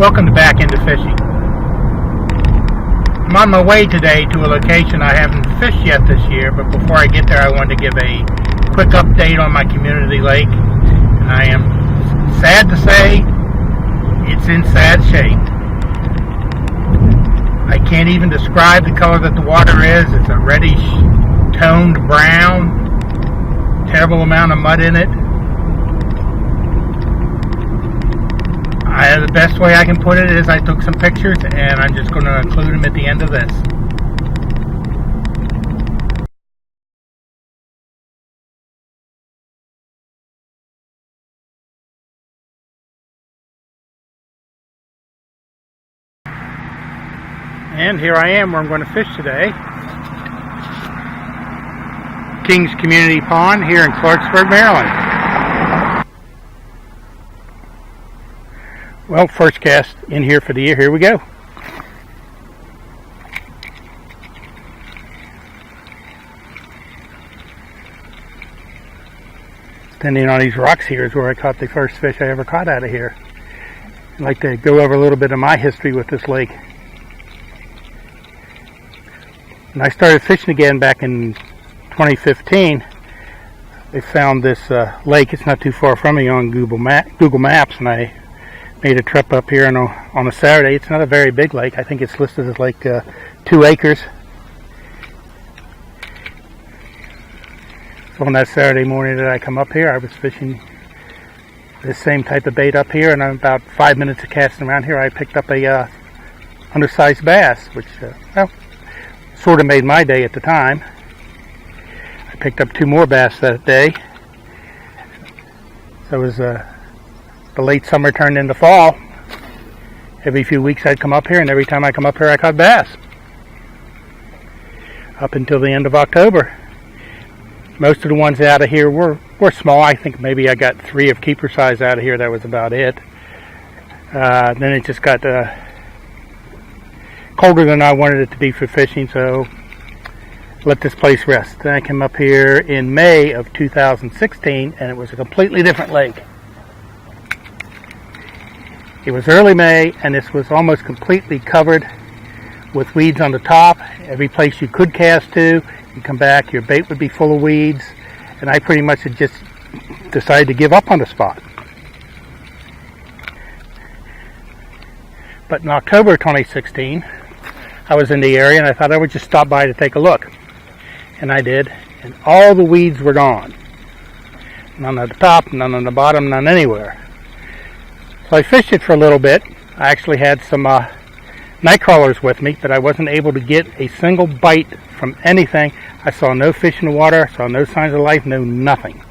Welcome to Back Into Fishing. I'm on my way today to a location I haven't fished yet this year, but before I get there I wanted to give a quick update on my community lake. I am sad to say it's in sad shape. I can't even describe the color that the water is. It's a reddish toned brown, terrible amount of mud in it. The best way I can put it is I took some pictures and I'm just going to include them at the end of this. And here I am where I'm going to fish today. King's Community Pond here in Clarksburg, Maryland. Well, first cast in here for the year. Here we go. Standing on these rocks here is where I caught the first fish I ever caught out of here. I'd like to go over a little bit of my history with this lake. When I started fishing again back in 2015, I found this lake. It's not too far from me on Google Maps, and I made a trip up here on a Saturday. It's not a very big lake. I think it's listed as like 2 acres. So on that Saturday morning that I come up here, I was fishing this same type of bait up here, and about 5 minutes of casting around here, I picked up a undersized bass, which well, sort of made my day at the time. I picked up 2 more bass that day. So it was the late summer turned into fall. Every few weeks I'd come up here, and every time I come up here I caught bass. Up until the end of October. Most of the ones out of here were small. I think maybe I got 3 of keeper size out of here. That was about it. Then it just got colder than I wanted it to be for fishing, so let this place rest. Then I came up here in May of 2016, and it was a completely different lake. It was early May, and this was almost completely covered with weeds on the top. Every place you could cast to, you come back, your bait would be full of weeds, and I pretty much had just decided to give up on the spot. But in October 2016, I was in the area, and I thought I would just stop by to take a look. And I did, and all the weeds were gone. None at the top, none on the bottom, none anywhere. So I fished it for a little bit. I actually had some night crawlers with me, but I wasn't able to get a single bite from anything. I saw no fish in the water, saw no signs of life, no nothing.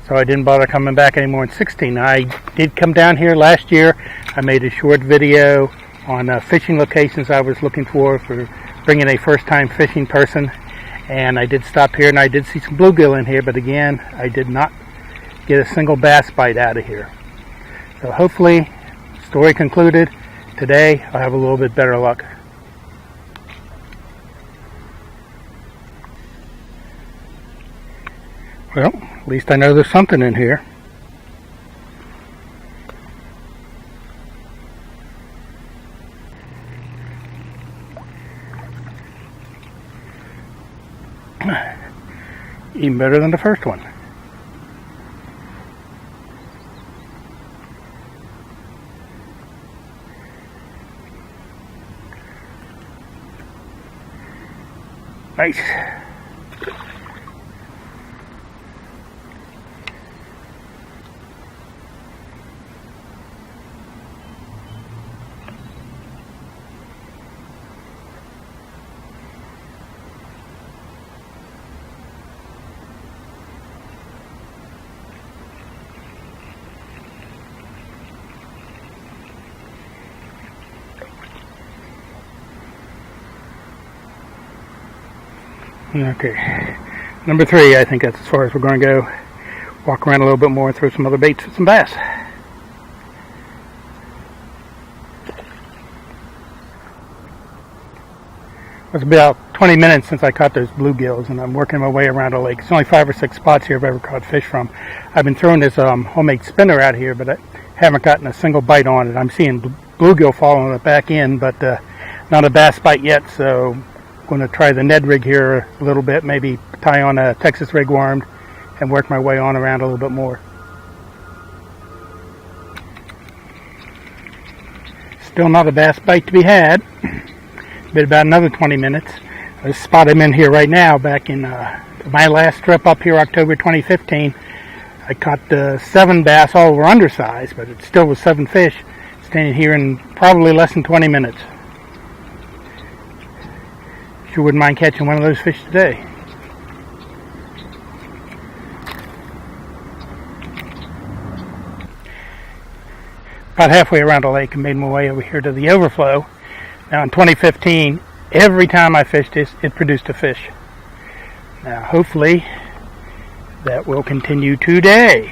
So I didn't bother coming back anymore in 16. I did come down here last year. I made a short video on fishing locations I was looking for bringing a first-time fishing person. And I did stop here, and I did see some bluegill in here, but again, I did not get a single bass bite out of here. So hopefully, story concluded. Today, I'll have a little bit better luck. Well, at least I know there's something in here. Even better than the first one. Nice. Okay, number 3, I think that's as far as we're going to go. Walk around a little bit more and throw some other baits with some bass. It's about 20 minutes since I caught those bluegills, and I'm working my way around the lake. It's only 5 or 6 spots here I've ever caught fish from. I've been throwing this homemade spinner out here, but I Haven't gotten a single bite on it. I'm seeing bluegill following it back in, but not a bass bite yet, so I'm going to try the Ned rig here a little bit, maybe tie on a Texas rig worm and work my way on around a little bit more. Still not a bass bite to be had. Been about another 20 minutes. This spot I'm in here right now, back in my last trip up here, October 2015, I caught 7 bass, all were undersized, but it still was 7 fish, standing here in probably less than 20 minutes. Sure wouldn't mind catching one of those fish today. About halfway around the lake and made my way over here to the overflow. Now in 2015, every time I fished this, it produced a fish. Now hopefully that will continue today.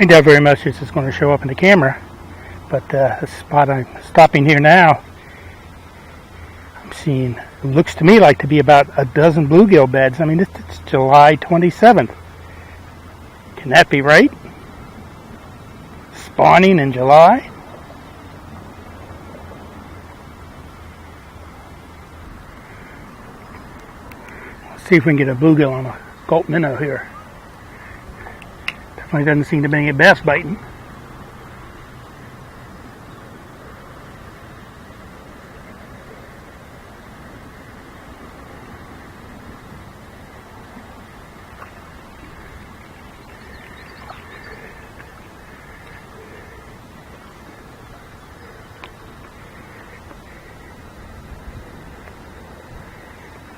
I doubt very much this is going to show up in the camera, but the spot I'm stopping here now, I'm seeing, it looks to me like to be about a dozen bluegill beds. I mean, it's July 27th. Can that be right? Spawning in July? Let's see if we can get a bluegill on a gulp minnow here. Definitely doesn't seem to be any bass biting.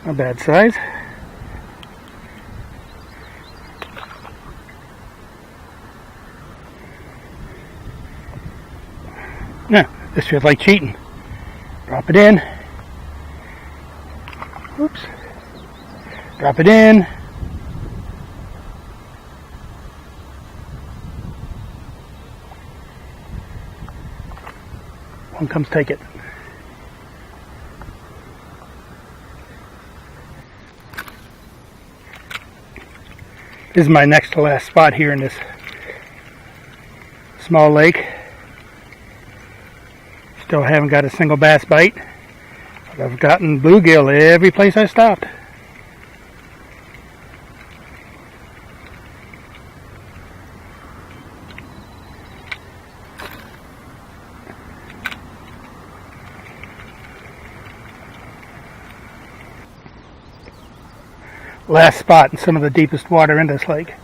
Not bad size. No, this feels like cheating. Drop it in. Oops. Drop it in. One comes, take it. This is my next to last spot here in this small lake. Still haven't got a single bass bite, but I've gotten bluegill every place I stopped. Last spot in some of the deepest water in this lake.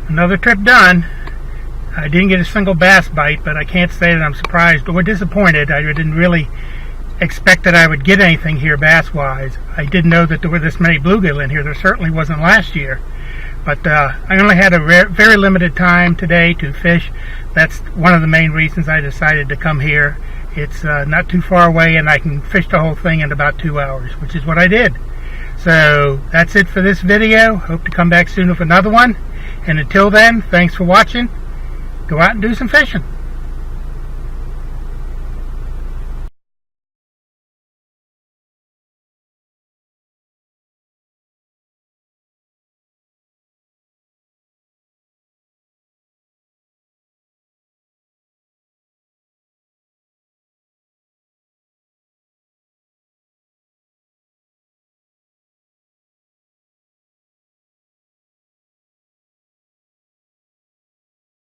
Another trip done. I didn't get a single bass bite, but I can't say that I'm surprised or disappointed. I didn't really expect that I would get anything here bass-wise. I didn't know that there were this many bluegill in here. There certainly wasn't last year. But I only had a very limited time today to fish. That's one of the main reasons I decided to come here. It's not too far away, and I can fish the whole thing in about 2 hours, which is what I did. So that's it for this video. Hope to come back soon with another one. And until then, thanks for watching. Go out and do some fishing.